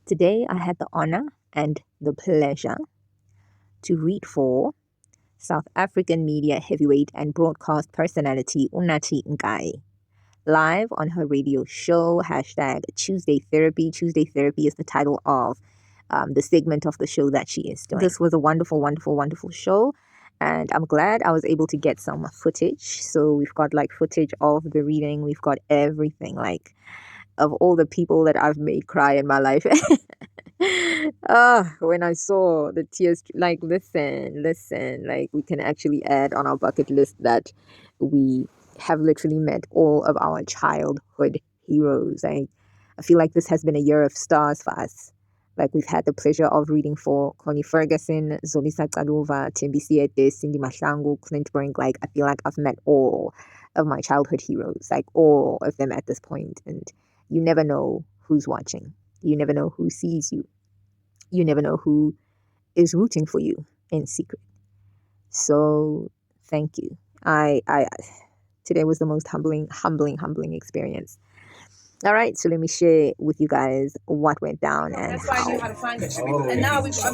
Today, I had the honor and the pleasure to read for South African media heavyweight and broadcast personality Unathi Nkayi live on her radio show, hashtag Tuesday Therapy. Tuesday Therapy is the title of the segment of the show that she is doing. This was a wonderful, wonderful, wonderful show. And I'm glad I was able to get some footage. So we've got like footage of the reading. We've got everything, like of all the people that I've made cry in my life. When I saw the tears, like, listen, like, we can actually add on our bucket list that we have literally met all of our childhood heroes. I feel like this has been a year of stars for us. Like, we've had the pleasure of reading for Connie Ferguson, Zolisa Kalova, Thembi Siete, Cindy Mahlangu, Clint Brink. Like, I feel like I've met all of my childhood heroes, like all of them at this point. And you never know who's watching. You never know who sees you. You never know who is rooting for you in secret. So thank you. I today was the most humbling experience. All right, so let me share with you guys what went down and that's why I knew how to find it. And now we've got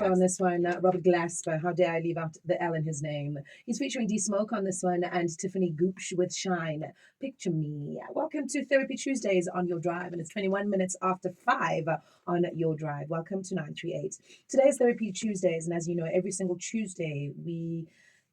on this one, Robert Glasper. How dare I leave out the L in his name? He's featuring D Smoke on this one and Tiffany Gooch with Shine. Picture Me. Welcome to Therapy Tuesdays on your drive, and it's 21 minutes after 5 on your drive. Welcome to 938. Today is Therapy Tuesdays, and as you know, every single Tuesday we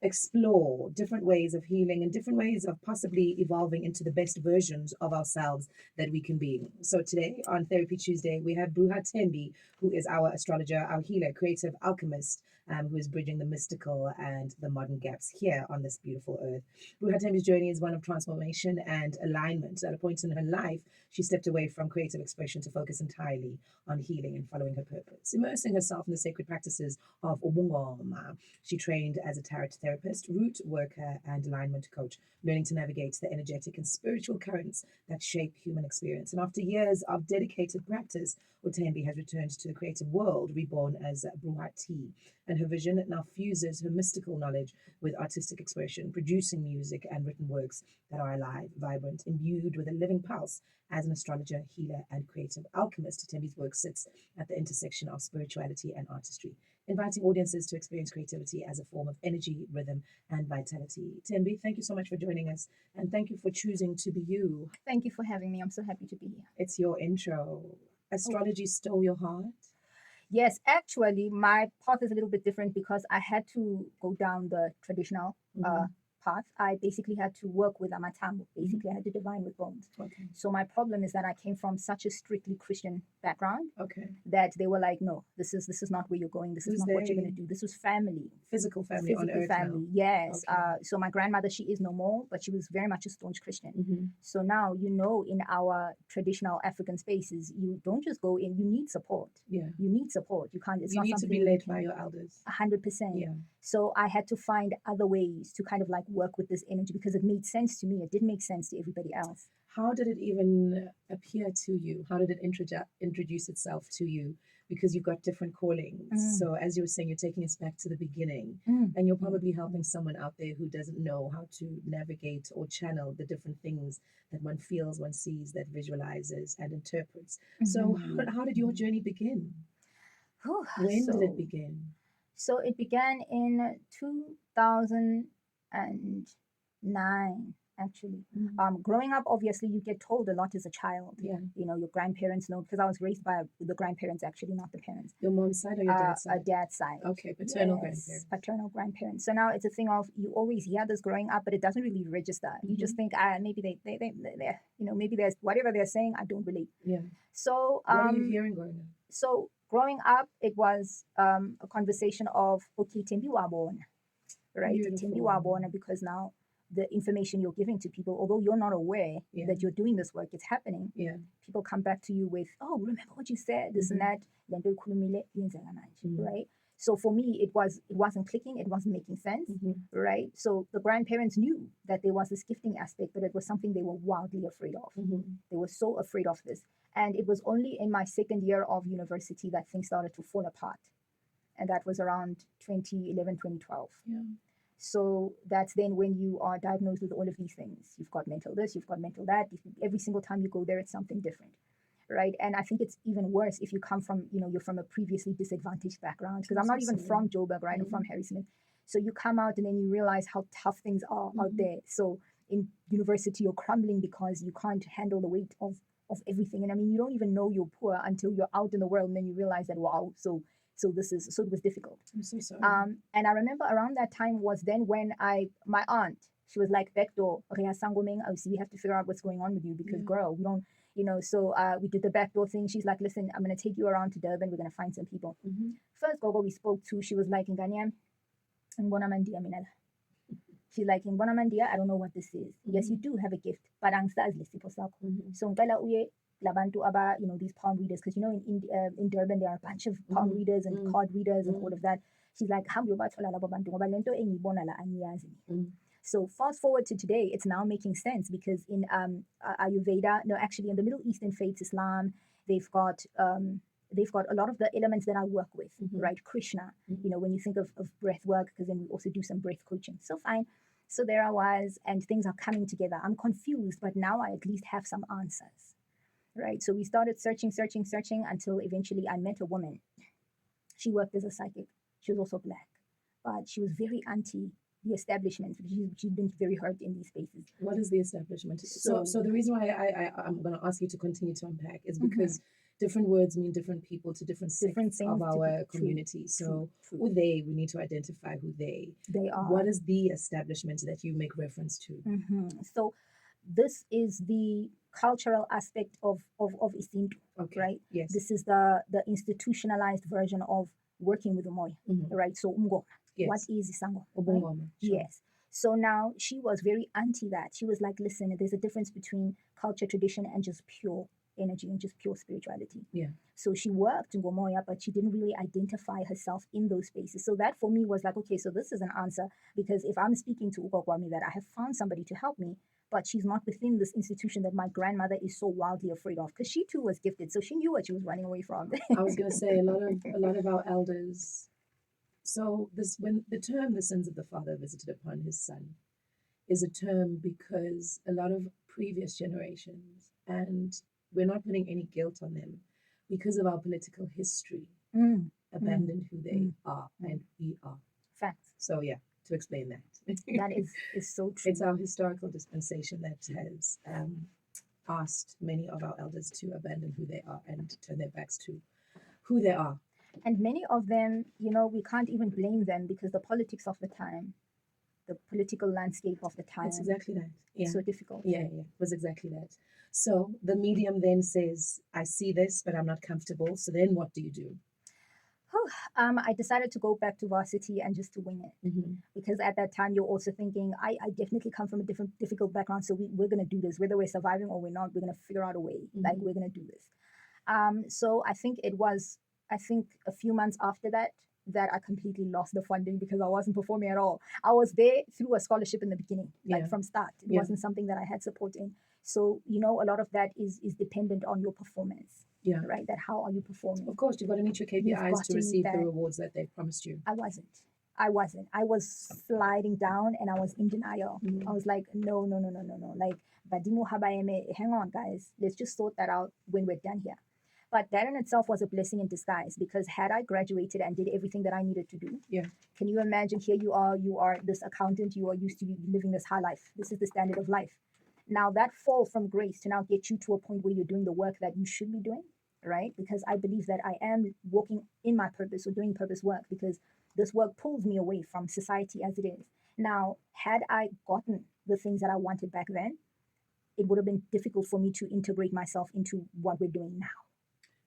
explore different ways of healing and different ways of possibly evolving into the best versions of ourselves that we can be. So today on Therapy Tuesday, we have Bruha Thembi, who is our astrologer, our healer, creative alchemist, who is bridging the mystical and the modern gaps here on this beautiful earth. Bruha Thembi's journey is one of transformation and alignment. At a point in her life, she stepped away from creative expression to focus entirely on healing and following her purpose, immersing herself in the sacred practices of Ubungoma. She trained as a tarot therapist, root worker, and alignment coach, learning to navigate the energetic and spiritual currents that shape human experience. And after years of dedicated practice, Uthembi has returned to the creative world, reborn as Bruhati. And her vision now fuses her mystical knowledge with artistic expression, producing music and written works that are alive, vibrant, imbued with a living pulse. As an astrologer, healer, and creative alchemist, Thembi's work sits at the intersection of spirituality and artistry, inviting audiences to experience creativity as a form of energy, rhythm, and vitality. Thembi, thank you so much for joining us, and thank you for choosing to be you. Thank you for having me. I'm so happy to be here. It's your intro. Astrology stole your heart? Yes, actually, my path is a little bit different because I had to go down the traditional path. I basically had to work with Amatambo. Basically, I had to divine with bones. Okay. So my problem is that I came from such a strictly Christian background Okay. that they were like, no, this is not where you're going. This is not what you're going to do. This was family. Physical family on earth family, now. yes. Okay. So my grandmother, she is no more, but she was very much a staunch Christian. Mm-hmm. So now, in our traditional African spaces, you don't just go in, you need support. Yeah. You need support. You can't, it's you not need to something be led by your elders. 100%. Yeah. So I had to find other ways to kind of like work with this energy because it made sense to me. It didn't make sense to everybody else. How did it even appear to you? How did it introduce itself to you? Because you've got different callings. So as you were saying, you're taking us back to the beginning, and you're probably helping someone out there who doesn't know how to navigate or channel the different things that one feels, one sees, that visualizes and interprets. So how did your journey begin? When did it begin? So it began in 2009. Actually, growing up, obviously, you get told a lot as a child. Yeah. Your grandparents know, because I was raised by the grandparents, actually, not the parents. Your mom's side or your dad's side? Dad's side. Okay, paternal grandparents. Paternal grandparents. So now it's a thing of, you always hear this growing up, but it doesn't really register. You just think, maybe they maybe there's whatever they're saying, I don't relate. Yeah. So what are you hearing growing up? So growing up, it was a conversation of, okay, Thembi wa bona, right? Thembi wa bona, because now the information you're giving to people, although you're not aware that you're doing this work, it's happening. Yeah. People come back to you with, oh, remember what you said, this and that, right? So for me, it wasn't clicking, it wasn't making sense, right? So the grandparents knew that there was this gifting aspect, but it was something they were wildly afraid of. They were so afraid of this. And it was only in my second year of university that things started to fall apart. And that was around 2011, 2012. Yeah. So that's then when you are diagnosed with all of these things. You've got mental this, you've got mental that. Every single time you go there, it's something different, right? And I think it's even worse if you come from, you're from a previously disadvantaged background, because I'm not even from Joburg, right? I'm from Harrismith. So you come out and then you realize how tough things are out there. So in university, you're crumbling because you can't handle the weight of everything. And I mean, you don't even know you're poor until you're out in the world, and then you realize that, wow, so it was difficult. I'm so sorry. And I remember around that time was then when my aunt, she was like, Vector, we have to figure out what's going on with you, because girl, we don't, so we did the backdoor thing. She's like, listen, I'm going to take you around to Durban. We're going to find some people. First Gogo we spoke to, she was like, Nganyam, Ngibona mandia mina. She's like, Ngibona mandia, I don't know what this is. Yes, you do have a gift, but angisazi lesipho sakho. So ngicela uye labantu aba, these palm readers, because in Durban there are a bunch of palm readers and card readers and all of that. She's like, how you bathola labo bantu ngoba lento engiyibona la angiyazi. So fast forward to today, it's now making sense, because in Ayurveda, no, actually in the Middle Eastern faiths, Islam, they've got a lot of the elements that I work with, right? Krishna, when you think of breath work, because then we also do some breath coaching. So fine. So there I was, and things are coming together. I'm confused, but now I at least have some answers, right? So we started searching until eventually I met a woman. She worked as a psychic. She was also black, but she was very anti the establishment. She's been very hurt in these spaces. What is the establishment? So the reason why I'm going to ask you to continue to unpack is because different words mean different people to different sects of our community. So who they, we need to identify who they are. What is the establishment that you make reference to? So this is the cultural aspect of Isintu, right? Yes. This is the institutionalized version of working with umoya, right? So umgoma. Yes. What is Isango? Right? Sure. Yes. So now she was very anti that. She was like, listen, there's a difference between culture, tradition, and just pure energy and just pure spirituality. Yeah. So she worked in Gomoya, but she didn't really identify herself in those spaces. So that for me was like, okay, so this is an answer, because if I'm speaking to Ugokwami that I have found somebody to help me, but she's not within this institution that my grandmother is so wildly afraid of, because she too was gifted. So she knew what she was running away from. I was going to say a lot of our elders. So when the term "the sins of the father visited upon his son" is a term because a lot of previous generations, and we're not putting any guilt on them, because of our political history, abandoned who they are and we are. Facts. So yeah, to explain that. That is so true. It's our historical dispensation that has asked many of our elders to abandon who they are and turn their backs to who they are. And many of them, we can't even blame them, because the politics of the time, the political landscape of the time. It's exactly that. Yeah. So difficult. Yeah, it was exactly that. So the medium then says, I see this, but I'm not comfortable. So then what do you do? I decided to go back to varsity and just to wing it. Because at that time, you're also thinking, I definitely come from a difficult background. So we're going to do this. Whether we're surviving or we're not, we're going to figure out a way. Like, we're going to do this. So I think a few months after that I completely lost the funding, because I wasn't performing at all. I was there through a scholarship in the beginning, like from start. It wasn't something that I had support in. So, a lot of that is dependent on your performance. Yeah. Right? That how are you performing? Of course, you've got to meet your KPIs to receive the rewards that they've promised you. I wasn't. I was sliding down and I was in denial. I was like, no. Like, Badimu Habayeme, hang on, guys. Let's just sort that out when we're done here. But that in itself was a blessing in disguise, because had I graduated and did everything that I needed to do, can you imagine, here you are this accountant, you are used to living this high life. This is the standard of life. Now that fall from grace to now get you to a point where you're doing the work that you should be doing, right? Because I believe that I am walking in my purpose or doing purpose work, because this work pulls me away from society as it is. Now, had I gotten the things that I wanted back then, it would have been difficult for me to integrate myself into what we're doing now.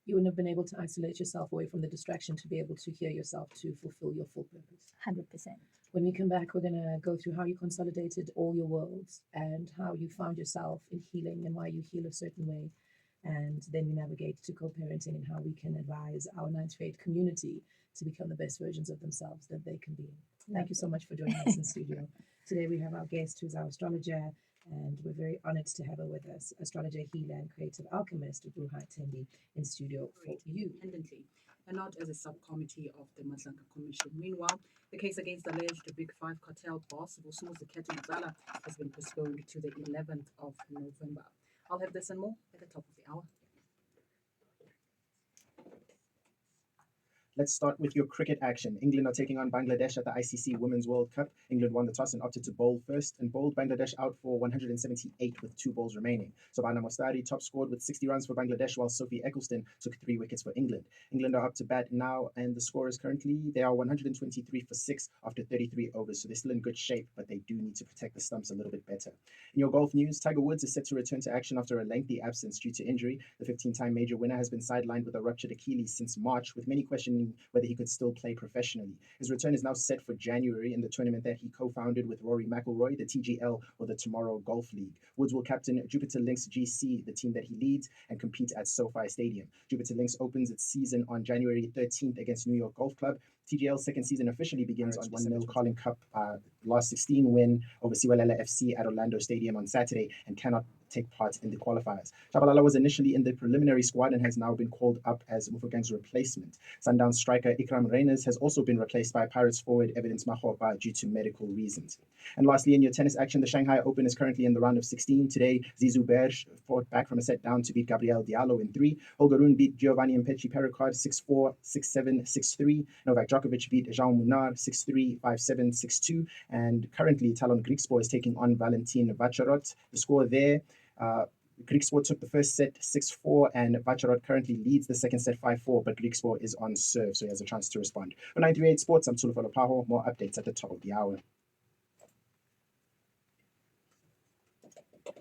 You wouldn't have been able to isolate yourself away from the distraction to be able to hear yourself to fulfill your full purpose. 100%. When we come back, we're going to go through how you consolidated all your worlds and how you found yourself in healing and why you heal a certain way. And then we navigate to co-parenting and how we can advise our 9th grade community to become the best versions of themselves that they can be. Thank you so much for joining us in studio. Today we have our guest, who's our astrologer, and we're very honored to have her with us, astrologer, healer, and creative alchemist, Ruha Tendi, in studio for you. Independently, and not as a subcommittee of the Madlanka Commission. Meanwhile, the case against the alleged Big Five cartel boss, Vusumuzi Ketumzala, has been postponed to the 11th of November. I'll have this and more at the top of the hour. Let's start with your cricket action. England are taking on Bangladesh at the ICC Women's World Cup. England won the toss and opted to bowl first and bowled Bangladesh out for 178 with 2 balls remaining. Sobhana Mostari top scored with 60 runs for Bangladesh, while Sophie Eccleston took 3 wickets for England. England are up to bat now, and the score is currently, they are 123 for 6 after 33 overs, so they're still in good shape, but they do need to protect the stumps a little bit better. In your golf news, Tiger Woods is set to return to action after a lengthy absence due to injury. The 15-time major winner has been sidelined with a ruptured Achilles since March, with many questioning whether he could still play professionally. His return is now set for January in the tournament that he co-founded with Rory McIlroy, the TGL, or the Tomorrow Golf League. Woods will captain Jupiter Lynx GC, the team that he leads, and compete at SoFi Stadium. Jupiter Lynx opens its season on January 13th against New York Golf Club. TGL's second season officially begins on 1-0 Carling Cup last 16 win over Siwalela FC at Orlando Stadium on Saturday and cannot take part in the qualifiers. Shabalala was initially in the preliminary squad and has now been called up as Mufokeng's replacement. Sundown striker Ikram Reyners has also been replaced by Pirates forward Evidence Mahopa due to medical reasons. And lastly, in your tennis action, the Shanghai Open is currently in the round of 16. Today, Zizou Berge fought back from a set down to beat Gabriel Diallo in 3. Holger Rune beat Giovanni Impecci Pericard 6-4, 6-7, 6-3. Novak Djokovic beat Jean Munar 6-3, 5-7, 6-2. And currently, Talon Griekspoor is taking on Valentin Vacharot. The score there, Griekspoor took the first set 6-4, and Vacharot currently leads the second set 5-4, but Griekspoor is on serve, so he has a chance to respond. For 938 Sports, I'm Tulufalo Paho. More updates at the top of the hour.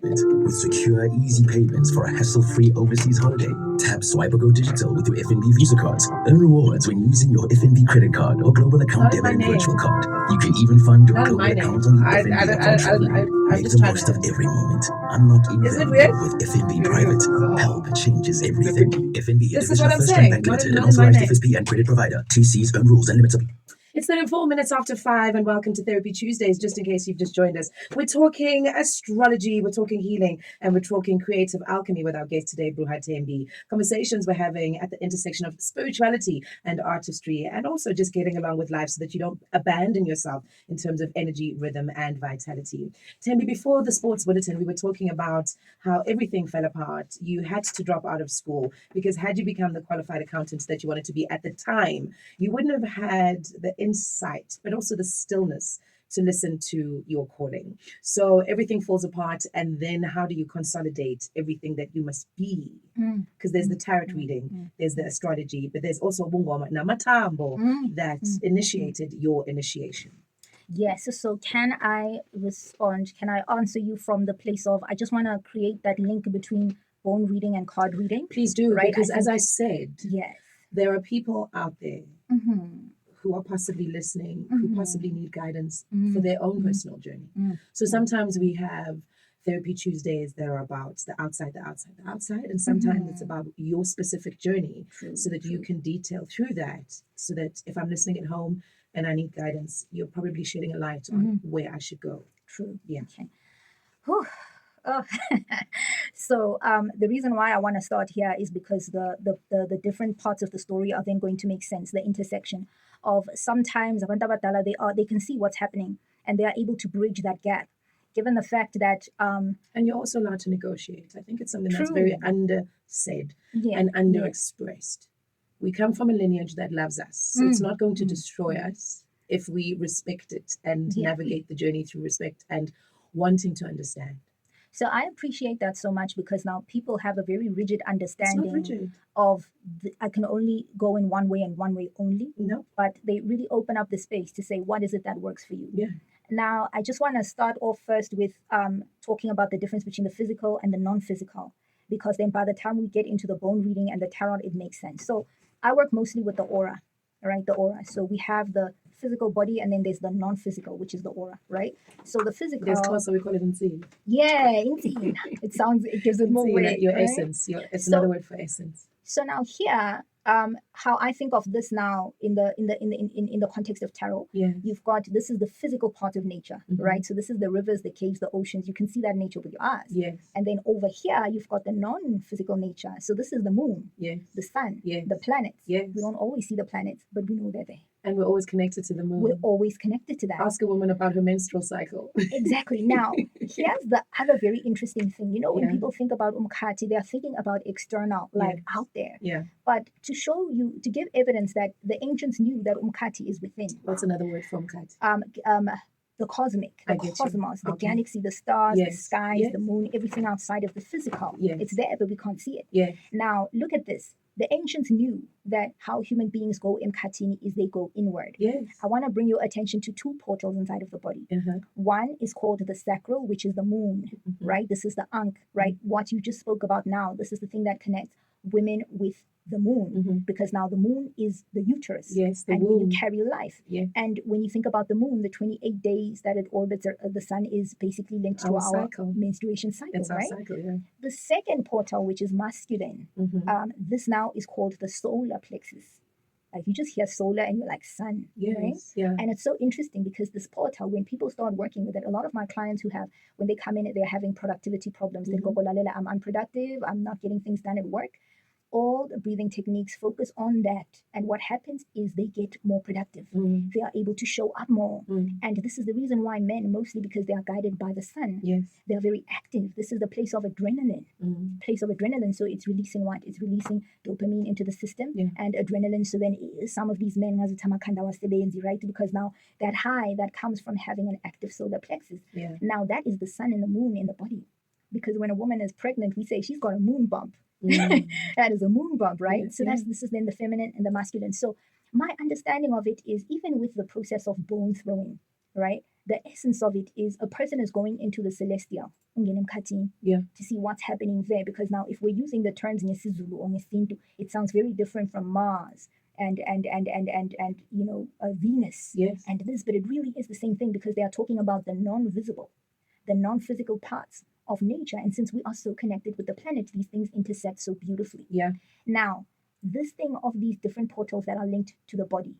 With secure, easy payments for a hassle-free overseas holiday. Tap Swipe or Go Digital with your FNB Visa cards. Earn rewards when using your FNB credit card or global account debit and virtual card. You can even fund your global account on the FNB app for travel. Make the most of every moment. Unlock invaluable with FNB Private. Help changes everything. FNB, a division of First Bank Limited, an authorized FSP and credit provider. TC's own rules and limits apply. It's 34 minutes after 5, and welcome to Therapy Tuesdays, just in case you've just joined us. We're talking astrology, we're talking healing, and we're talking creative alchemy with our guest today, Bruhat Tembi. Conversations we're having at the intersection of spirituality and artistry, and also just getting along with life so that you don't abandon yourself in terms of energy, rhythm, and vitality. Tembi, before the sports bulletin, we were talking about how everything fell apart. You had to drop out of school because had you become the qualified accountant that you wanted to be at the time, you wouldn't have had the insight, but also the stillness to listen to your calling. So everything falls apart, and then how do you consolidate everything that you must be? Because there's the tarot reading, there's the astrology, but there's also Bungoma Namatambo that initiated your initiation. Yes, so can I respond? Can I answer you from the place of, I just want to create that link between bone reading and card reading? Please do, right? Because as I said, yes, there are people out there who are possibly listening, who possibly need guidance for their own personal journey. So sometimes we have Therapy Tuesdays that are about the outside, and sometimes it's about your specific journey so that you can detail through that, so that if I'm listening at home and I need guidance, you're probably shedding a light on where I should go. True. Yeah. Okay. Whew. Oh. So the reason why I want to start here is because the different parts of the story are then going to make sense. The intersection of sometimes they can see what's happening and they are able to bridge that gap, given the fact that and you're also allowed to negotiate. I think it's something that's very undersaid and underexpressed. We come from a lineage that loves us, so it's not going to destroy us if we respect it and navigate the journey through respect and wanting to understand. So I appreciate that so much, because now people have a very rigid understanding It's not rigid. of I can only go in one way and one way only. No. But they really open up the space to say, what is it that works for you? Yeah. Now, I just want to start off first with talking about the difference between the physical and the non-physical, because then by the time we get into the bone reading and the tarot, it makes sense. So I work mostly with the aura, right? The aura. So we have the physical body, and then there's the non-physical, which is the aura, right? So the physical. There's also we call it insane. Yeah, insane. It gives it more weight. Your right? essence. It's another word for essence. So now here, how I think of this now in the context of tarot, you've got, this is the physical part of nature, right? So this is the rivers, the caves, the oceans. You can see that nature with your eyes. Yes. And then over here, you've got the non-physical nature. So this is the moon, the sun, the planets. Yes. We don't always see the planets, but we know they're there. And we're always connected to the moon. We're always connected to that. Ask a woman about her menstrual cycle. Exactly. Now, here's the other very interesting thing. You know, when people think about Umkhati, they're thinking about external, like out there. Yeah. But to show you, to give evidence that the ancients knew that Umkati is within. What's another word for Mkati? The cosmic, I the get you. cosmos, the Okay. galaxy, the stars, the Yes. skies, Yes. the moon, everything outside of the physical. Yes. It's there, but we can't see it. Yes. Now, look at this. The ancients knew that how human beings go Mkatini is they go inward. Yes. I want to bring your attention to two portals inside of the body. Uh-huh. One is called the sacral, which is the moon, right? This is the Ankh, right? What you just spoke about now, this is the thing that connects women with the moon, because now the moon is the uterus. Yes, the and when womb. you carry life. Yes. And when you think about the moon, the 28 days that it orbits the sun is basically linked to Our our cycle. menstruation cycle, It's our right? cycle, yeah. The second portal, which is masculine, this now is called the solar plexus. Like you just hear solar and you're like sun, right? Yes. Yeah. And it's so interesting because this portal, when people start working with it, a lot of my clients who have, when they come in, they're having productivity problems. They go, "Lalela, I'm unproductive. I'm not getting things done at work." All the breathing techniques focus on that. And what happens is they get more productive. They are able to show up more. And this is the reason why men, mostly because they are guided by the sun, Yes. they are very active. This is the place of adrenaline. Place of adrenaline. So it's releasing what? It's releasing dopamine into the system and adrenaline. So then some of these men, right? Because now that high that comes from having an active solar plexus. Yeah. Now that is the sun and the moon in the body. Because when a woman is pregnant, we say she's got a moon bump. That is a moon bump, right? Yeah, so this is then the feminine and the masculine. So my understanding of it is, even with the process of bone throwing, right? The essence of it is a person is going into the celestial, Yeah. to see what's happening there. Because now, if we're using the terms Nyesizulu or Nyesintu, it sounds very different from Mars and Venus Yes. and this, but it really is the same thing, because they are talking about the non-visible, the non-physical parts of nature. And since we are so connected with the planet, these things intersect so beautifully. Yeah. Now, this thing of these different portals that are linked to the body,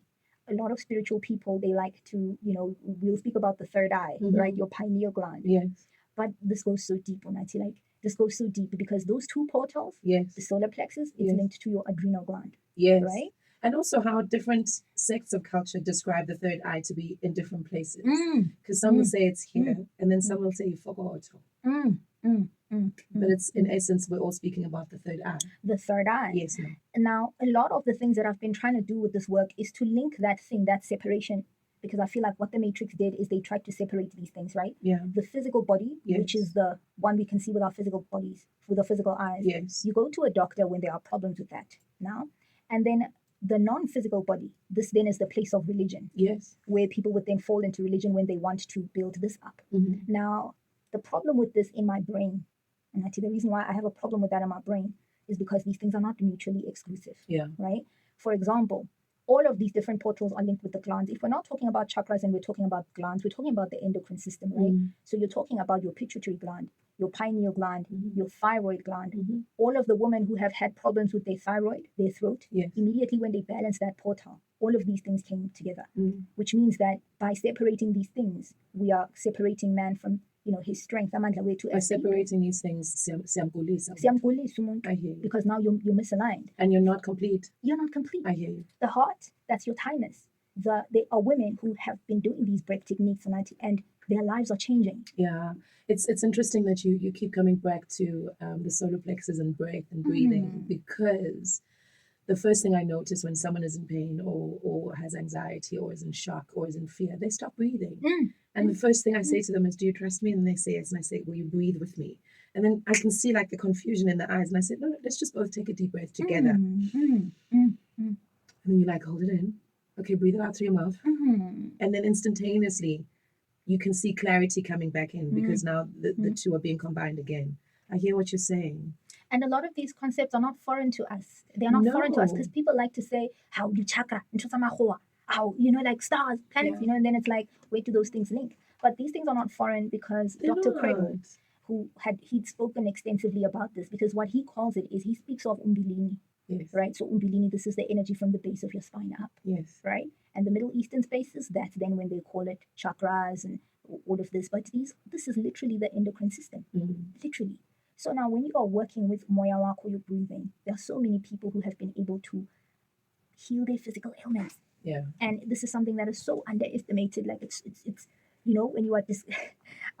a lot of spiritual people, they like to, we'll speak about the third eye, right? Your pineal gland. Yes. But this goes so deep, Unathi. Like, this goes so deep because those two portals, Yes. the solar plexus, is Yes. linked to your adrenal gland, Yes. right? And also how different sects of culture describe the third eye to be in different places. Because some will say it's here, and then some will say Fogoto. But it's in essence, we're all speaking about the third eye. The third eye. Yes, ma'am. Now, a lot of the things that I've been trying to do with this work is to link that thing, that separation, because I feel like what the Matrix did is they tried to separate these things, right? Yeah. The physical body, Yes. which is the one we can see with our physical bodies, with our physical eyes. Yes. You go to a doctor when there are problems with that now. And then the non-physical body, this then is the place of religion, Yes. where people would then fall into religion when they want to build this up. Now, the problem with this in my brain, and actually the reason why I have a problem with that in my brain, is because these things are not mutually exclusive. Yeah. Right? For example, all of these different portals are linked with the glands. If we're not talking about chakras and we're talking about glands, we're talking about the endocrine system, right? So you're talking about your pituitary gland, your pineal gland, your thyroid gland. All of the women who have had problems with their thyroid, their throat, Yes. immediately when they balance that portal, all of these things came together, which means that by separating these things, we are separating man from his strength. By separating these things, siyambulisa. I hear you. Because now you're misaligned. And you're not complete. You're not complete. I hear you. The heart, that's your thymus. There are women who have been doing these breath techniques and their lives are changing. Yeah. It's interesting that you keep coming back to the solar plexus and breath and breathing, because the first thing I notice when someone is in pain or has anxiety or is in shock or is in fear, they stop breathing. And the first thing I say to them is, "Do you trust me?" And they say yes. And I say, "Will you breathe with me?" And then I can see like the confusion in the eyes. And I say, no, let's just both take a deep breath together. And then you like, hold it in. Okay, breathe it out through your mouth. And then instantaneously, you can see clarity coming back in, because now the two are being combined again. I hear what you're saying. And a lot of these concepts are not foreign to us. They're not foreign to us, because people like to say, how do chakra, how, like stars, planets, and then it's like, where do those things link? But these things are not foreign, because They're Dr. not. Craig, he'd spoken extensively about this, because what he calls it is, he speaks of umbilini, Yes. right? So umbilini, this is the energy from the base of your spine up, Yes. right? And the Middle Eastern spaces, that's then when they call it chakras and all of this. But this is literally the endocrine system, literally. So now when you are working with moya wako, your breathing, there are so many people who have been able to heal their physical ailments. Yeah. And this is something that is so underestimated. Like it's when you are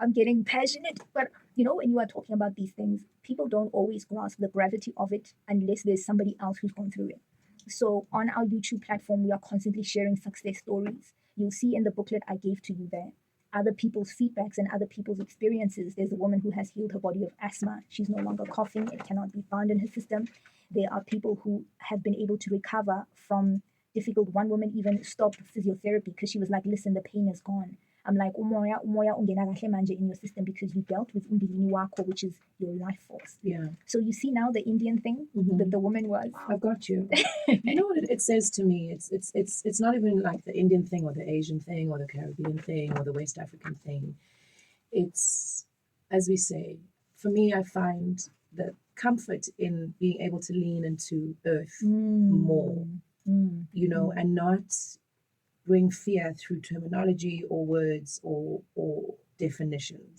I'm getting passionate, but when you are talking about these things, people don't always grasp the gravity of it unless there's somebody else who's gone through it. So on our YouTube platform, we are constantly sharing success stories. You'll see in the booklet I gave to you there other people's feedbacks and other people's experiences. There's a woman who has healed her body of asthma. She's no longer coughing. It cannot be found in her system. There are people who have been able to recover from difficult. One woman even stopped physiotherapy because she was like, listen, the pain is gone. I'm like, umoya ungena kahle manje in your system because you dealt with undilini wako, which is your life force. Yeah. So you see now the Indian thing that the woman was. I've got you. You know what it says to me? It's not even like the Indian thing or the Asian thing or the Caribbean thing or the West African thing. It's, as we say, for me, I find the comfort in being able to lean into earth more, and not bring fear through terminology or words or definitions.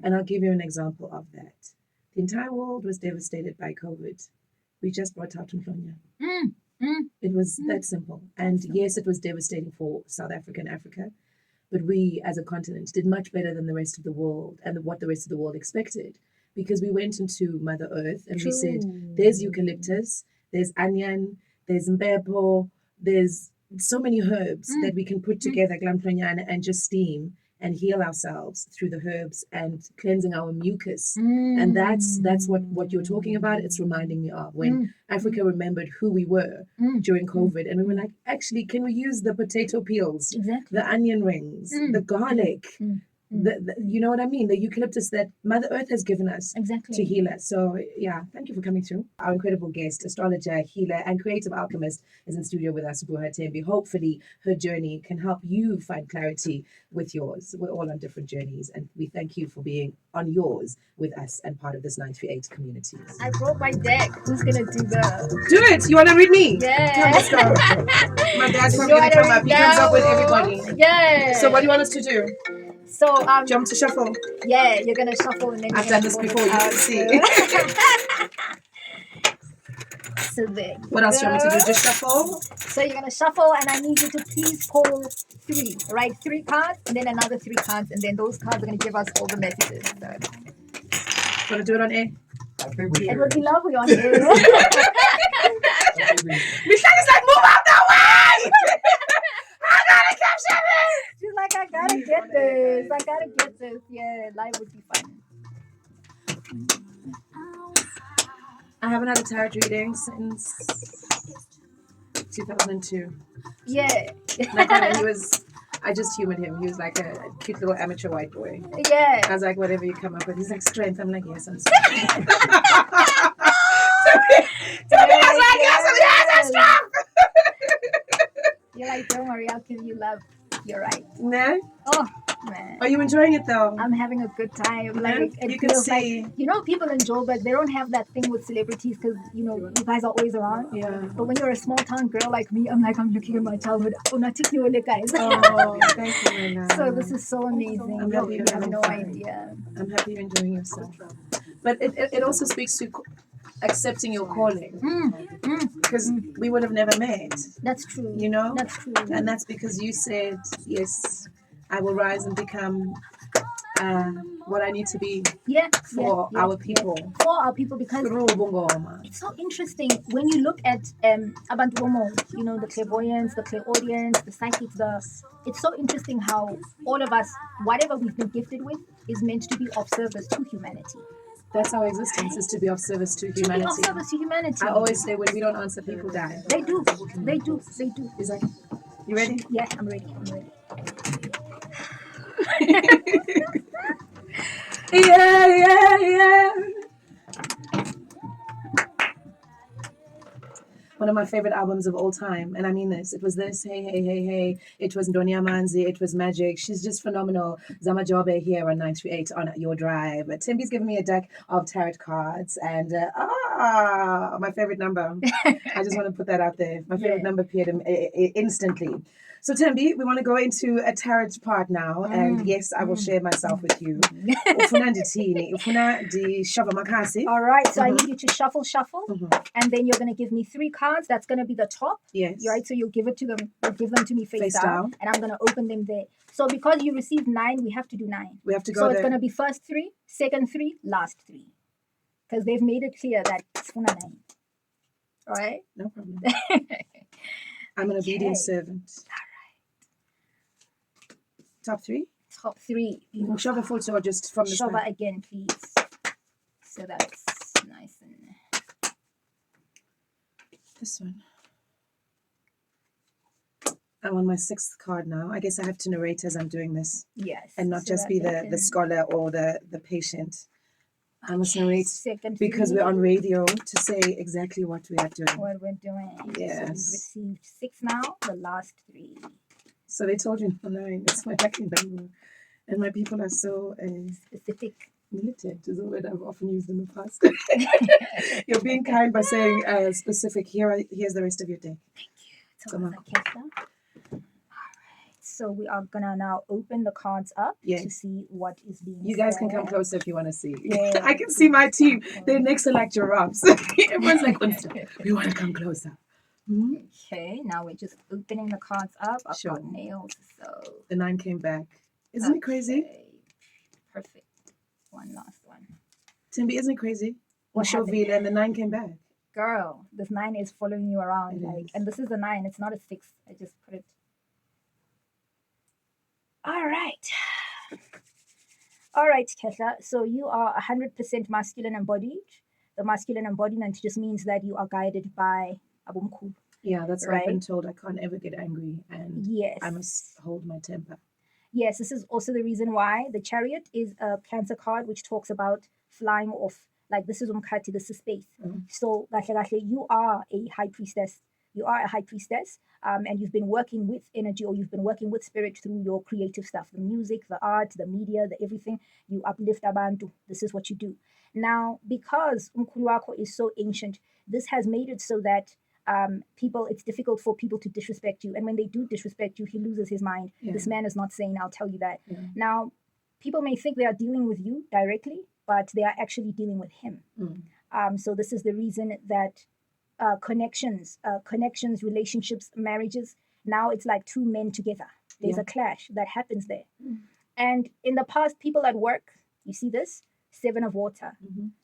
And I'll give you an example of that. The entire world was devastated by COVID. We just brought out Mhlonya. It was that simple. And yes, it was devastating for South Africa and Africa, but we as a continent did much better than the rest of the world and what the rest of the world expected, because we went into Mother Earth and we said, there's eucalyptus, there's onion, there's mbepo, there's so many herbs that we can put together, and just steam and heal ourselves through the herbs and cleansing our mucus. And that's what you're talking about. It's reminding me of when Africa remembered who we were during COVID. And we were like, actually, can we use the potato peels, the onion rings, the garlic, you know what I mean? The eucalyptus that Mother Earth has given us to heal us. So yeah, thank you for coming through. Our incredible guest, astrologer, healer, and creative alchemist is in studio with us, Buha Tembi. Hopefully her journey can help you find clarity with yours. We're all on different journeys, and we thank you for being on yours with us and part of this 938 community. I brought my deck. Who's gonna do Do it! You wanna read me? Yeah. Let's go. My dad's probably gonna come up. He comes up with everybody. Yeah. So what do you want us to do? So Jump to shuffle. Yeah, you're gonna shuffle and then I've done this before, you can see. So there. What else do you want me to do? Just shuffle? So you're gonna shuffle, and I need you to please pull 3. Right, 3 cards, and then another 3 cards, and then those cards are gonna give us all the messages. So. Want to do it on air? I think we should. It would be lovely on air. Michelle is like, move out the way! I gotta capture this! She's like, I gotta get this. I gotta get this. Yeah, life would be fun. I haven't had a tarot reading since 2002. Yeah. I just humored him. He was like a cute little amateur white boy. Yeah. I was like, whatever you come up with. He's like, strength. I'm like, yes, I'm strong. I was like, yes, I'm strong. You're like, don't worry, I'll give you love. You're right. No? Oh, man. Are you enjoying it though? I'm having a good time. Yeah, Like, it you can feels see. like, people enjoy, but they don't have that thing with celebrities because, you guys are always around. Yeah. But when you're a small town girl like me, I'm looking at my childhood. Unathi Nkayi, guys. Oh, thank you, Nana. So this is so amazing. I'm happy You you're have having no fun. idea. I'm happy you're enjoying yourself. But it also speaks to accepting your calling, because we would have never met. That's true. That's true. And that's because you said, yes, I will rise and become what I need to be for our people. For our people, because Through Bungoma. it's so interesting when you look at Abantu Bomo, the clairvoyance, the clairaudience, the psychics. It's so interesting how all of us, whatever we've been gifted with, is meant to be of service to humanity. That's our existence, is to be of service to humanity. To be of service to humanity. I always say, when we don't answer, people die. They do. They do. They do. Is that, you ready? Yeah, I'm ready. Yeah. One of my favorite albums of all time, and I mean this. It was this, hey. It was Ndonia Manzi. It was Magic. She's just phenomenal. Zama Jobe here on 938 on Your Drive. Timby's given me a deck of tarot cards, and My favorite number. I just want to put that out there. My favorite number appeared instantly. So Tembi, we want to go into a tarot part now, and yes, I will share myself with you. Ufuna ndithini? Ufuna ndishova makhasi? All right, so I need you to shuffle, and then you're going to give me 3 cards. That's going to be the top. Yes. Right, so you'll give it to them. You'll give them to me face down, and I'm going to open them there. So because you received 9, we have to do 9. We have to go So there. it's going to be first 3, second 3, last 3. Because they've made it clear that it's for 9. All right? No problem. I'm an obedient servant. Top 3? Top 3. Shove a photo or just from the Shove start? again, please. So that's nice and... This one. I'm on my 6th card now. I guess I have to narrate as I'm doing this. Yes. And not so just that be they the can- scholar or the patient. I must narrate Second because 3, we're on radio to say exactly what we are doing. what we're doing. Yes. So we've received 6 now, the last 3. So they told you 9. It's my lucky number. And my people are so Specific. militant, is a word I've often used in the past. You're being kind by saying specific. Here's the rest of your day. So Come on. All right. So we are gonna now open the cards up to Yes. see what is being You guys can come said. closer if you want to see. Yeah. I can see my team. They're next to like giraffes. Everyone's like, we want to come closer. Hmm? Okay, now we're just opening the cards up. I've Sure. got nails, so The 9 came back. Isn't it crazy? okay. Perfect. One last one. Timby, isn't it crazy? What happened? Shovile and the 9 came back. Girl, this 9 is following you around. It Like, is. and this is a 9, it's not a 6. I just put it. All right. All right, Kesha. So you are 100% masculine embodied. The masculine embodiment just means that you are guided by Abumku. Yeah, that's why I've been Right. told I can't ever get angry and Yes. I must hold my temper. Yes, this is also the reason why the Chariot is a Cancer card which talks about flying off. Like this is Umkati, this is space. So kahle kahle, you are a high priestess. You are a high priestess, and you've been working with energy, or you've been working with spirit through your creative stuff, the music, the art, the media, the everything. You uplift abantu. This is what you do. Now, because Umkhulu Wako is so ancient, this has made it so that it's difficult for people to disrespect you. And when they do disrespect you, he loses his mind. Yeah. This man is not sane, I'll tell you that. Yeah. Now, people may think they are dealing with you directly, but they are actually dealing with him. So this is the reason that connections, relationships, marriages, now it's like 2 men together. There's Yeah. a clash that happens there. And in the past, people at work, you see this? 7 of water.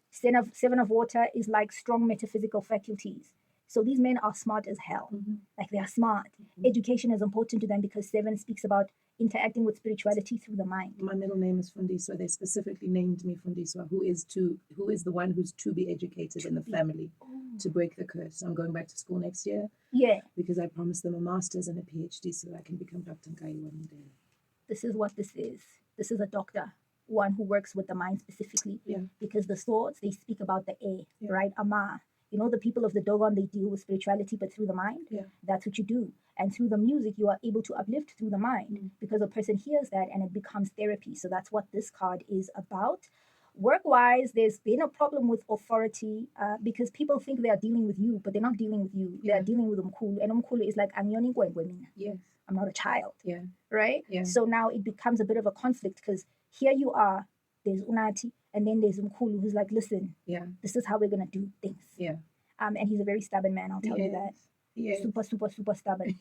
Seven of water is like strong metaphysical faculties. So these men are smart as hell. Like they are smart. Education is important to them because 7 speaks about interacting with spirituality through the mind. My middle name is Fundiswa. They specifically named me Fundiswa, who is the one who's to be educated in the family to break the curse. I'm going back to school next year Yeah, because I promised them a master's and a PhD so that I can become Dr. Nkayi one day. this is what this is. This is a doctor, one who works with the mind specifically. Yeah. Because the swords, they speak about the air, Yeah. right? Ama. You know, the people of the Dogon, they deal with spirituality, but through the mind. Yeah. That's what you do. And through the music, you are able to uplift through the mind because a person hears that and it becomes therapy. So that's what this card is about. Work-wise, there's been a problem with authority because people think they are dealing with you, but they're not dealing with you. They Yeah. are dealing with Umkulu. And Umkulu is like, Yes. I'm not a child, Yeah. right? Yeah. So now it becomes a bit of a conflict because here you are, there's Unathi, and then there's Umkulu who's like, listen, Yeah. this is how we're going to do things. Yeah. And he's a very stubborn man, I'll tell you that. Yes. Super, super, super stubborn.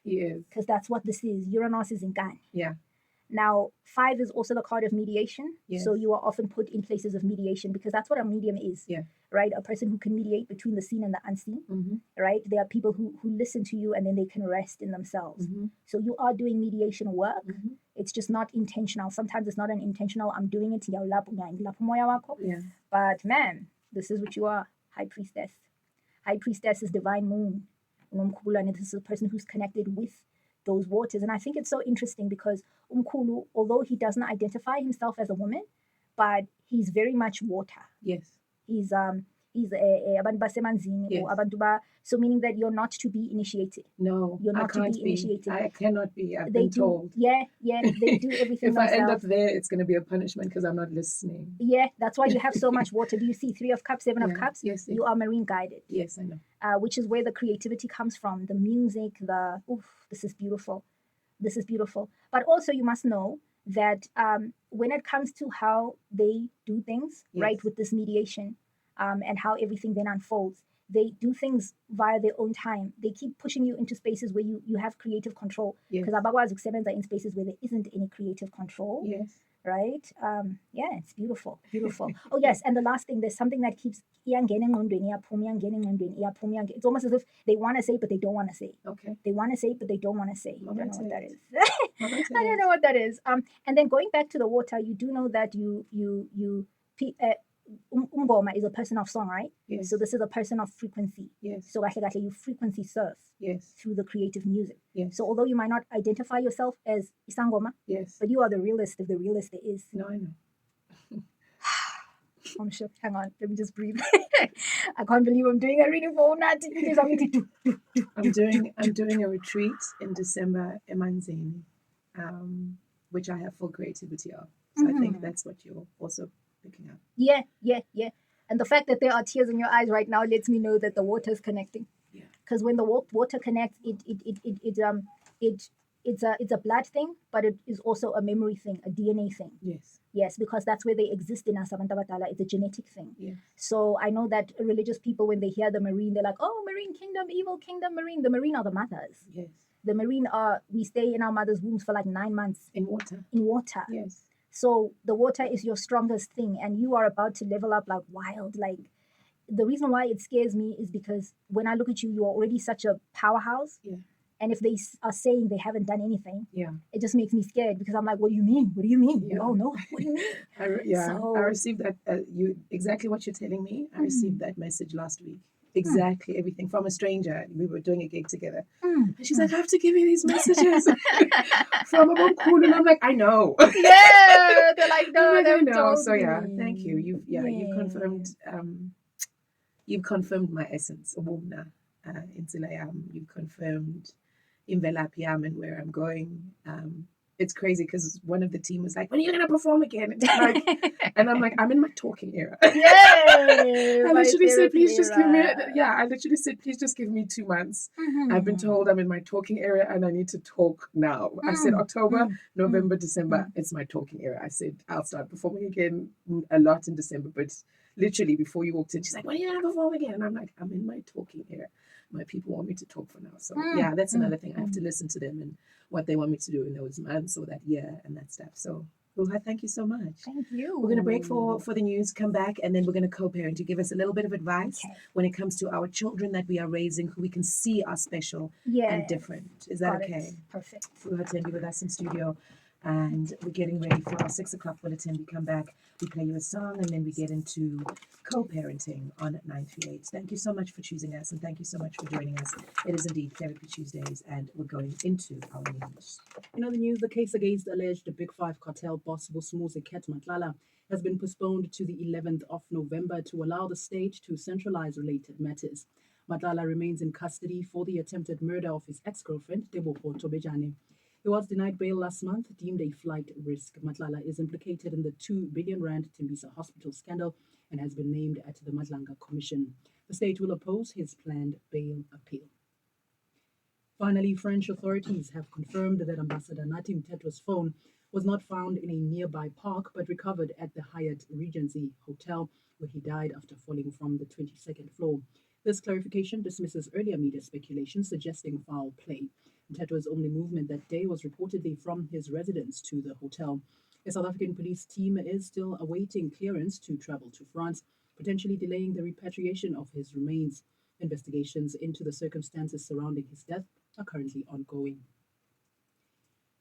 Yes. Because that's what this is. Uranus is in Gan. Yeah. Now, 5 is also the card of mediation. Yes. So you are often put in places of mediation because that's what a medium is. Yeah. Right? A person who can mediate between the seen and the unseen. Right? There are people who listen to you and then they can rest in themselves. So you are doing mediation work. It's just not intentional. Sometimes it's not an intentional, I'm doing it. Yeah. But man, this is what you are. High priestess. High priestess is divine moon. And this is a person who's connected with those waters. And I think it's so interesting because Umkulu, although he doesn't identify himself as a woman, but he's very much water. Yes. He's is abantu basemanzini Yes. or abantu ba, so meaning that you're not to be initiated. No, You're I not to can't be be. initiated. I cannot be. I've They been do, told. yeah, they do everything If I end up themselves. there, it's going to be a punishment because I'm not listening. Yeah, that's why you have so much water. Do you see 3 of cups, 7 of Yeah, cups? yes, You are marine guided, Yes, I know. which is where the creativity comes from. The music, this is beautiful. This is beautiful. But also you must know that when it comes to how they do things, right, Yes. with this mediation and how everything then unfolds, they do things via their own time. They keep pushing you into spaces where you have creative control. Yes. Because abakwazi ukusebenza in spaces where there isn't any creative control. Yes. Right? Yeah, it's beautiful. Beautiful. Oh, yes. And the last thing, there's something that keeps iyangena engqondweni, iyaphuma, iyangena engqondweni, iyaphuma, iyangena. It's almost as if they want to say, but they don't want to say. Okay. They want to say, but they don't want to say. I don't know what that is. Well, that's I don't know what that is. And then going back to the water, you do know that Umgoma is a person of song, right? Yes. So this is a person of frequency. Yes. So actually you frequency surf Yes. through the creative music. Yes. So although you might not identify yourself as Isangoma, Yes. but you are the realist if the realist there is. No, I know. I'm sure. Hang on, let me just breathe. I can't believe I'm doing a reading for Unathi. I'm doing a retreat in December, Emanzini, which I have full creativity of. So I think that's what you're also picking up. Yeah. And the fact that there are tears in your eyes right now lets me know that the water is connecting. Yeah. Because when the water connects, it's a blood thing, but it is also a memory thing, a DNA thing. Yes. Yes, because that's where they exist in us, abantu abadala. It's a genetic thing. Yes. So I know that religious people, when they hear the marine, they're like, oh, marine kingdom, evil kingdom, marine. The marine are the mothers. Yes. The marine we stay in our mother's wombs for like 9 months. In water. In water. Yes. So the water is your strongest thing, and you are about to level up like wild. Like, the reason why it scares me is because when I look at you, you are already such a powerhouse. Yeah. And if they are saying they haven't done anything, Yeah. it just makes me scared because I'm like, what do you mean? What do you mean? Yeah. Oh no, what do you mean? I received that. Exactly what you're telling me. I received that message last week. Exactly everything from a stranger. We were doing a gig together, and she's like, "I have to give you these messages from a Cool," and I'm like, "I know." Yeah, they're like, no, I they've know. told So yeah, me. thank you. You've confirmed. You've confirmed my essence. Ubumna, insilayam. You've confirmed imvelaphi yam and where I'm going. It's crazy because one of the team was like, when are you going to perform again? And I'm like, I'm in my talking era. Yay! I literally said, please just give me, I literally said, please just give me 2 months. I've been told I'm in my talking era and I need to talk now. I said October, November, December, it's my talking era. I said, I'll start performing again a lot in December, but literally before you walked in, she's like, when are you going to perform again? And I'm like, I'm in my talking era. My people want me to talk for now. So yeah, that's another thing. I have to listen to them and what they want me to do in those months or that year and that stuff. So Ruha, thank you so much. Thank you. We're going to break for the news, come back, and then we're going to co-parent to give us a little bit of advice when it comes to our children that we are raising, who we can see are special and different. Is that okay? Perfect. Ruha Tembi with us in studio. And we're getting ready for our 6 o'clock bulletin. We come back, we play you a song, and then we get into co-parenting on 938. Thank you so much for choosing us, and thank you so much for joining us. It is indeed Therapy Tuesdays, and we're going into our news. In other news, the case against alleged Big Five cartel boss Busumuzi Matlala has been postponed to the 11th of November to allow the state to centralize related matters. Matlala remains in custody for the attempted murder of his ex-girlfriend, Tebogo Tobejane. He was denied bail last month, deemed a flight risk. Matlala is implicated in the 2 billion rand Tembisa hospital scandal and has been named at the Madlanga Commission. The state will oppose his planned bail appeal. Finally, French authorities have confirmed that Ambassador Unathi Nkay's phone was not found in a nearby park but recovered at the Hyatt Regency Hotel, where he died after falling from the 22nd floor. This clarification dismisses earlier media speculation suggesting foul play. Mthethwa's only movement that day was reportedly from his residence to the hotel. A South African police team is still awaiting clearance to travel to France, potentially delaying the repatriation of his remains. Investigations into the circumstances surrounding his death are currently ongoing.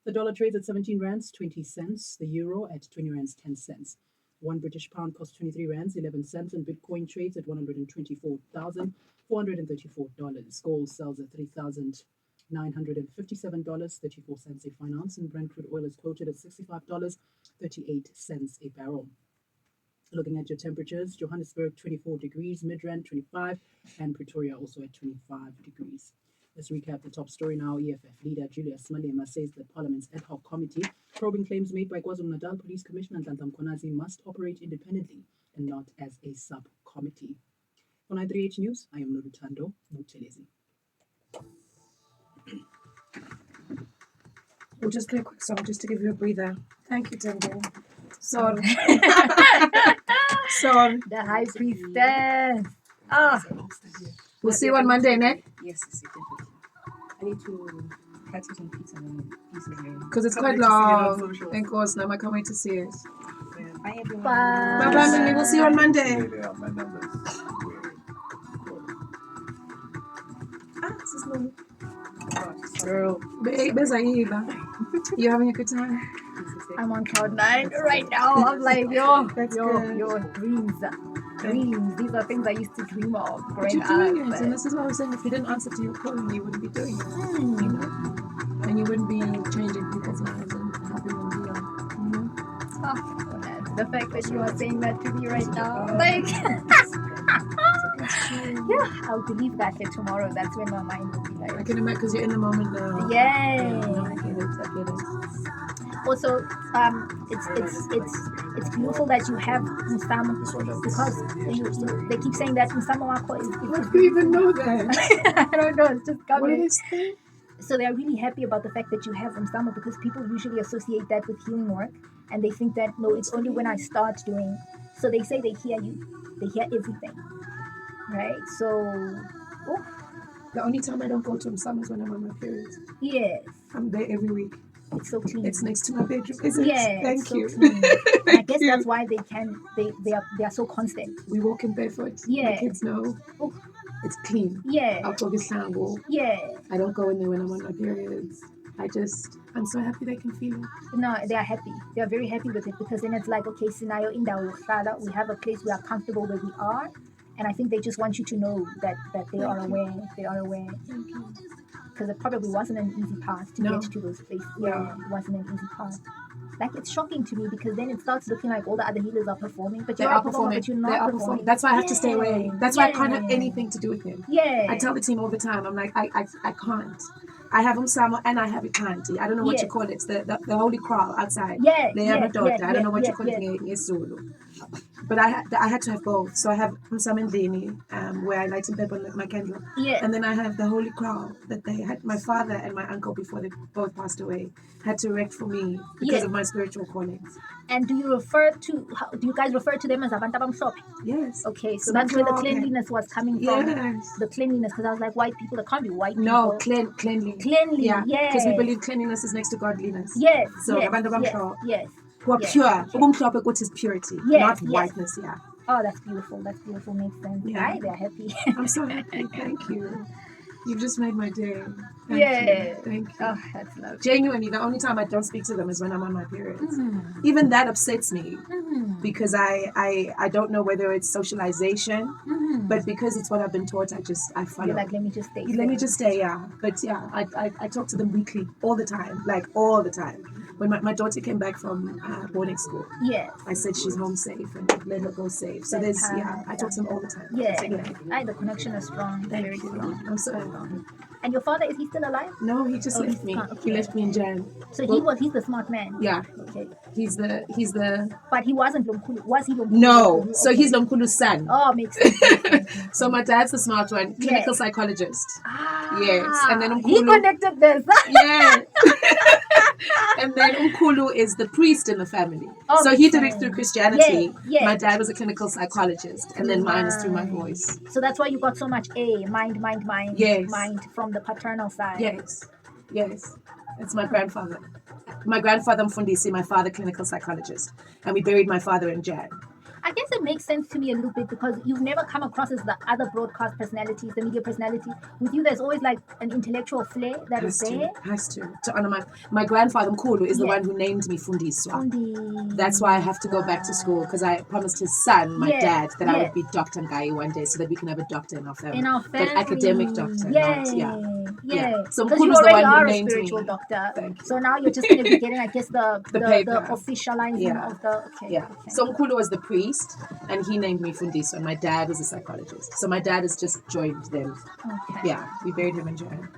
The dollar trades at 17 rands 20 cents, the euro at 20 rands 10 cents. 1 British pound costs 23 rands 11 cents, and Bitcoin trades at $124,434. Gold sells at $3,957.34 a fine ounce, and Brent crude oil is quoted at $65.38 a barrel. Looking at your temperatures, Johannesburg 24 degrees, Midrand 25, and Pretoria also at 25 degrees. Let's recap the top story now. EFF leader Julius Malema says the Parliament's ad hoc committee probing claims made by KwaZulu-Natal Police Commissioner Nhlanhla Mkhwanazi must operate independently and not as a subcommittee. For 938 News, I am Noluthando Buthelezi. We'll just play a quick song just to give you a breather. Thank you, Tendo. Sorry. Sorry. The high priestess. We'll see you on Monday, ne? Yes, definitely. I need to cut it on pizza and pieces here. Because it's quite Can't wait to see it on long. socials. Of course, now I can't wait to see it. Bye, everyone. Bye. Bye-bye, Mimi. We'll see you on Monday. My numbers. This is Lulu. Girl. You having a good time? I'm on cloud 9 right now. I'm like, yo, That's yo, good. yo, dreams. Dreams. These are things I used to dream of But growing you're doing up. it, and this is what I was saying. If you didn't answer to your calling, you wouldn't be doing it, you know? And you wouldn't be changing people's lives and helping them beyond. Oh, goodness. The fact that you are saying that to me right now, like, yeah, I'll believe that tomorrow. That's when my mind will be I like, can imagine because you're in the moment now. yay. No, I get it. I get it. Also, it's beautiful that you have Msamo because they keep saying that Msamo wako is. How do you even know that? I don't know. It's just What coming. is this? So they're really happy about the fact that you have Msamo because people usually associate that with healing work, and they think that no, it's only when I start doing. So they say they hear you, they hear everything, right? So, The only time I don't go to Msama is when I'm on my periods. yes, I'm there every week. it's so clean. It's next to my bedroom, isn't it? Yeah, Thank it's so you. clean. And I Thank guess you. that's why they are so constant. We walk in barefoot. My Yeah. kids know. Oh. It's clean. Yeah, I'll go this tango. yeah. I don't go in there when I'm on my periods. I'm so happy they can feel it. No, they are happy. They are very happy with it because then it's like, okay, scenario in Dawu, we have a place we are comfortable where we are, and I think they just want you to know that they are aware. They are aware Thank you. because it probably wasn't an easy path to No. get to those places. No. Yeah, it wasn't an easy path. Like it's shocking to me because then it starts looking like all the other healers are performing, but They you're are a performer, performing. but you're They not are performing. performing. That's why I have to stay away. That's why I can't have Yeah. anything to do with him. Yeah. I tell the team all the time, I'm like, I can't. I have Umsamo and I have Ikanti. I don't know what you Yes. call it. It's the holy crow outside. Yeah, They have yeah, a daughter. yeah, I don't know what yeah, you call yeah. it in Zulu. But I had to have both. So I have Umsamo Ndini, where I light and pepper my candle. Yeah. And then I have the holy crow that they had. My father and my uncle, before they both passed away, had to erect for me because Yeah. of my spiritual callings. And do you guys refer to them as Abantu Abamhlophe? Yes. Okay, so that's where the Mhlophe. cleanliness was coming from. Yes. The cleanliness, because I was like, white people, there can't be white No, people. cleanly. Cleanly, Yeah. yes. Because we believe cleanliness is next to godliness. Yes, So, yes, Abantu yes, Abamhlophe, yes. who are Yes. pure. Ubumhlophe, which is purity, Yes, not yes. whiteness. Yeah. Oh, that's beautiful. That's beautiful. Makes sense. Yeah. Right? They're happy. I'm so happy. Thank you. You've just made my day. Thank Yeah. you. Thank you. Oh, that's lovely. Genuinely, the only time I don't speak to them is when I'm on my periods. Mhm. Even that upsets me Mhm. because I don't know whether it's socialization, Mhm. but because it's what I've been taught, I follow. You're like, let me just stay. Let me just stay, yeah. But yeah, I talk to them weekly, all the time, like all the time. When my daughter came back from boarding school, Yes. I said she's home safe and let her go safe. So there's, yeah, I talk to them all the time. Yeah. So, The connection is strong. Thank Very you. strong. I'm so happy. And your father, is he still alive? No, he just Oh, left he's me. gone. He Okay. left me in Jan. So Well, he's the smart man. Yeah, Okay. he's the But he wasn't Lomkhulu. Was he Lomkhulu? no. So Okay. he's Lomkhulu's son. Oh, makes sense. So my dad's the smart one, clinical Yes. psychologist. Ah, Yes, and then he Umkhulu- connected this. Yeah. And then Umkhulu is the priest in the family. Oh, So he did it fine. through Christianity. Yeah, yeah. My dad was a clinical psychologist, and then mine is through my voice. So that's why you got so much mind, Yes. mind from the paternal side. Yes, yes. It's my grandfather. My grandfather Mfundisi, my father clinical psychologist, and we buried my father in Jan. I guess it makes sense to me a little bit because you've never come across as the other broadcast personalities, the media personalities. With you, there's always like an intellectual flair that is there. Has to honor my grandfather Mkhulu is the Yeah. one who named me Fundiswa. Fundi. That's why I have to go back to school because I promised his son, my Yeah, dad, that I yeah. would be Dr. Nkayi one day so that we can have a doctor in our family. In our family. But academic doctor, Yeah. not, yeah. Yeah. So Because you Mkhulu's the already one who are a named spiritual me. doctor. Thank you. So now you're just going to be getting, I guess, the paper. officializing Yeah. of the. Okay. Yeah. Okay. So Mkhulu was the priest. psychologist, and he named me Fundiswa. My dad was a psychologist, so my dad has just joined them. Okay. Yeah, we buried him in Joanne.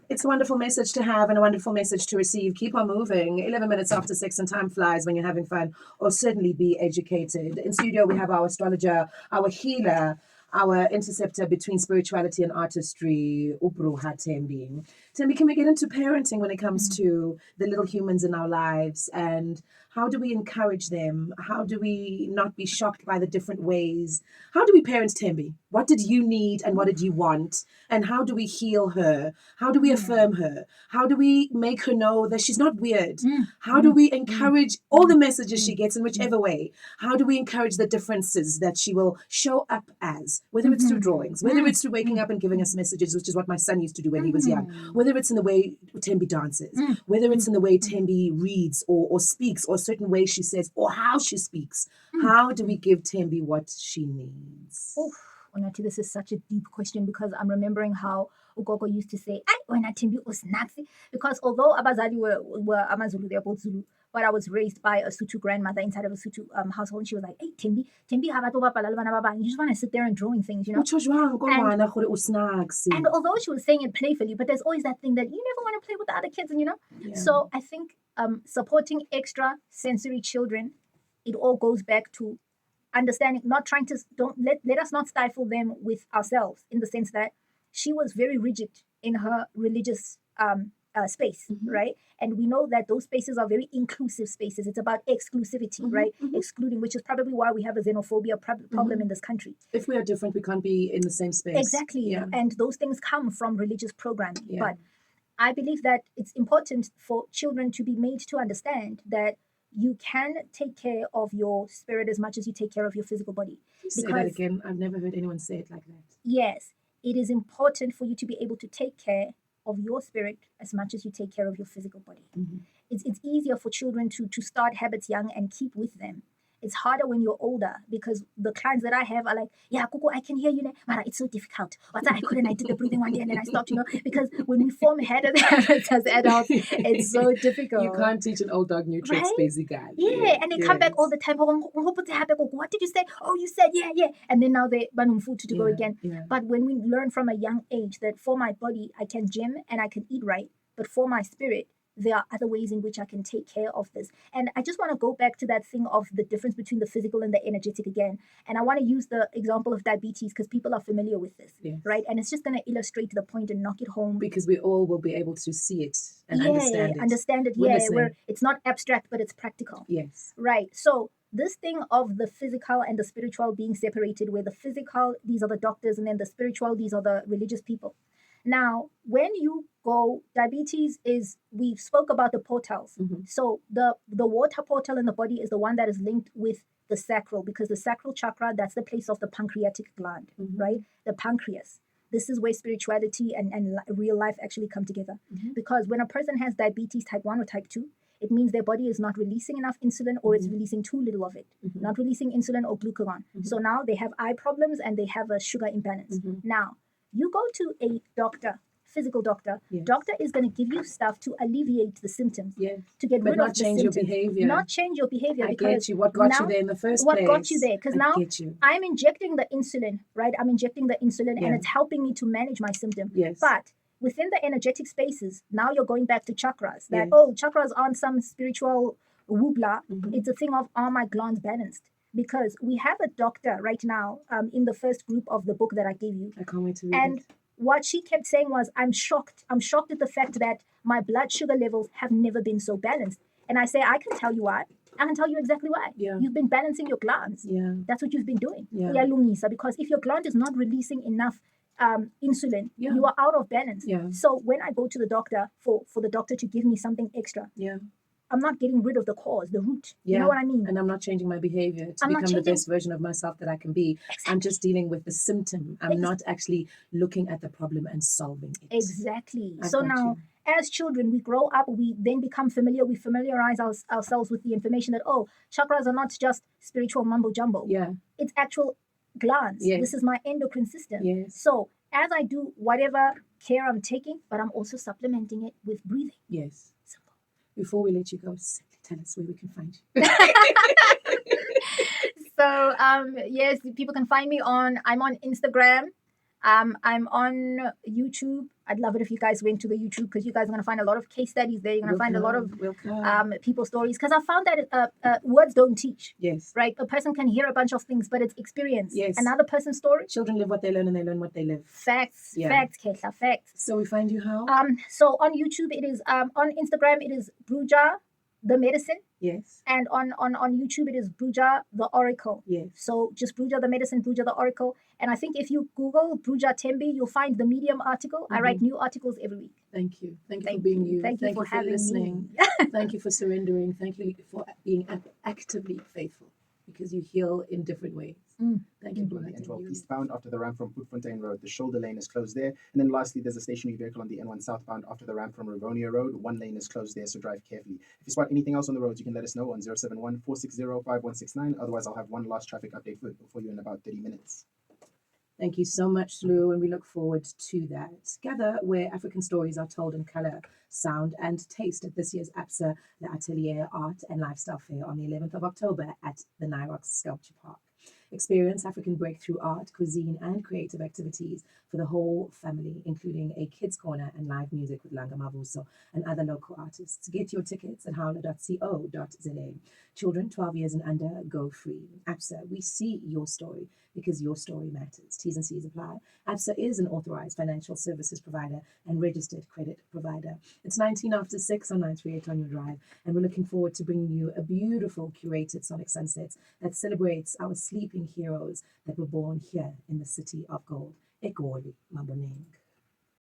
It's a wonderful message to have and a wonderful message to receive. Keep on moving. 11 minutes after 6 and time flies when you're having fun, or certainly be educated. In studio, we have our astrologer, our healer, our interceptor between spirituality and artistry, Upruha Tembi. Tembi, can we get into parenting when it comes to the little humans in our lives, and how do we encourage them? How do we not be shocked by the different ways? How do we parent Tembi? What did you need and what did you want? And how do we heal her? How do we affirm her? How do we make her know that she's not weird? How do we encourage all the messages she gets in whichever way? How do we encourage the differences that she will show up as, whether it's through drawings, whether it's through waking up and giving us messages, which is what my son used to do when he was young, whether it's in the way Tembi dances, whether it's in the way Tembi reads or speaks, or certain ways she says, or how she speaks. How do we give Tembi what she needs? Oof, Unathi, this is such a deep question, because I'm remembering how Ugogo used to say, "Ay, wena Tembi usnaksi," because although abazali were Amazulu, they're both Zulu, but I was raised by a Sutu grandmother inside of a Sutu household, and she was like, "Hey, Tembi, ha ba bapala le bana ba bang. You just want to sit there and drawing things, you know." And although she was saying it playfully, but there's always that thing that you never want to play with the other kids, and you know. Yeah. So I think supporting extra sensory children, it all goes back to understanding, not trying to, don't let us not stifle them with ourselves, in the sense that she was very rigid in her religious space, right? And we know that those spaces are very inclusive spaces. It's about exclusivity, right? Excluding, which is probably why we have a xenophobia problem in this country. If we are different, we can't be in the same space. Exactly. Yeah. And those things come from religious programming. Yeah. But I believe that it's important for children to be made to understand that you can take care of your spirit as much as you take care of your physical body. Say that again. I've never heard anyone say it like that. Yes, it is important for you to be able to take care of your spirit as much as you take care of your physical body. It's easier for children to start habits young and keep with them. It's harder when you're older, because the clients that I have are like, "Yeah, Kuku, I can hear you, but it's so difficult. But I couldn't. I did the breathing one day and then I stopped, you know, because when we form habits as adults, it's so difficult." You can't teach an old dog new tricks, Right? basically. Yeah, and they come back all the time. "What did you say? Oh, you said, yeah. And then now they food to go again. Yeah. But when we learn from a young age that for my body, I can gym and I can eat right, but for my spirit, there are other ways in which I can take care of this. And I just want to go back to that thing of the difference between the physical and the energetic again. And I want to use the example of diabetes, because people are familiar with this, right? And it's just going to illustrate the point and knock it home. Because we all will be able to see it and understand it. Where it's not abstract, but it's practical. Yes. Right. So this thing of the physical and the spiritual being separated, where the physical, these are the doctors, and then the spiritual, these are the religious people. Now, when you go, diabetes is, we spoke about the portals. So the water portal in the body is the one that is linked with the sacral, because the sacral chakra, that's the place of the pancreatic gland, right? The pancreas. This is where spirituality and real life actually come together. Because when a person has diabetes type 1 or type 2, it means their body is not releasing enough insulin, or it's releasing too little of it, not releasing insulin or glucagon. So now they have eye problems and they have a sugar imbalance. Now, you go to a doctor, physical doctor. Doctor is going to give you stuff to alleviate the symptoms, to get rid of the symptoms. Not change your behavior. Not change your behavior. I because get you. What got you there in the first place? What got you there? Because now I'm injecting the insulin, right? I'm injecting the insulin and it's helping me to manage my symptom. But within the energetic spaces, now you're going back to chakras. That, chakras aren't some spiritual woobla. It's a thing of, are my glands balanced? Because we have a doctor right now in the first group of the book that I gave you. I can't wait to read it. What she kept saying was, I'm shocked. I'm shocked at the fact that my blood sugar levels have never been so balanced. And I say, I can tell you why. I can tell you exactly why. You've been balancing your glands. That's what you've been doing. Because if your gland is not releasing enough insulin, you are out of balance. So when I go to the doctor for the doctor to give me something extra, I'm not getting rid of the cause, the root. You know what I mean? And I'm not changing my behavior to become the best version of myself that I can be. Exactly. I'm just dealing with the symptom. I'm not actually looking at the problem and solving it. Exactly. So now, as children, we grow up, we then become familiar, we familiarize ourselves with the information that, chakras are not just spiritual mumbo jumbo. It's actual glands. This is my endocrine system. So as I do whatever care I'm taking, but I'm also supplementing it with breathing. Before we let you go, simply tell us where we can find you. So yes, people can find me I'm on Instagram. I'm on YouTube. I'd love it if you guys went to the YouTube, because you guys are going to find a lot of case studies there. You're going to find a lot of people's stories, because I found that words don't teach. Yes. Right? A person can hear a bunch of things, but it's experience. Yes. Another person's story. Children live what they learn, and they learn what they live. Facts. Yeah. Facts, Kesha. Facts. So we find you how? So on YouTube it is on Instagram it is Bruja the Medicine. Yes. And on YouTube it is Bruja the Oracle. Yes. So just Bruja the Medicine, Bruja the Oracle. And I think if you Google Bruja Tembi, you'll find the Medium article. I write new articles every week. Thank you. Thank you for being you. Thank you for having listening. me. Thank you for surrendering. Thank you for being actively faithful, because you heal in different ways. Thank you. On the N12 eastbound after the ramp from Poetfontein Road, the shoulder lane is closed there. And then lastly, there's a stationary vehicle on the N1 southbound after the ramp from Rivonia Road. One lane is closed there, so drive carefully. If you spot anything else on the roads, you can let us know on 071-460-5169. Otherwise, I'll have one last traffic update for you in about 30 minutes. Thank you so much, Lou, and we look forward to that. Gather where African stories are told in colour, sound, and taste at this year's APSA, the Atelier Art and Lifestyle Fair on the 11th of October at the Nyrox Sculpture Park. Experience African breakthrough art, cuisine, and creative activities for the whole family, including a kids' corner and live music with Langa Mavuso and other local artists. Get your tickets at howler.co.za. Children 12 years and under go free. APSA, we see your story because your story matters. T's and C's apply. APSA is an authorized financial services provider and registered credit provider. It's 19 after 6 on 938 on your drive, and we're looking forward to bringing you a beautiful curated Sonic Sunsets that celebrates our sleeping heroes that were born here in the city of gold. Egoli Maboneng.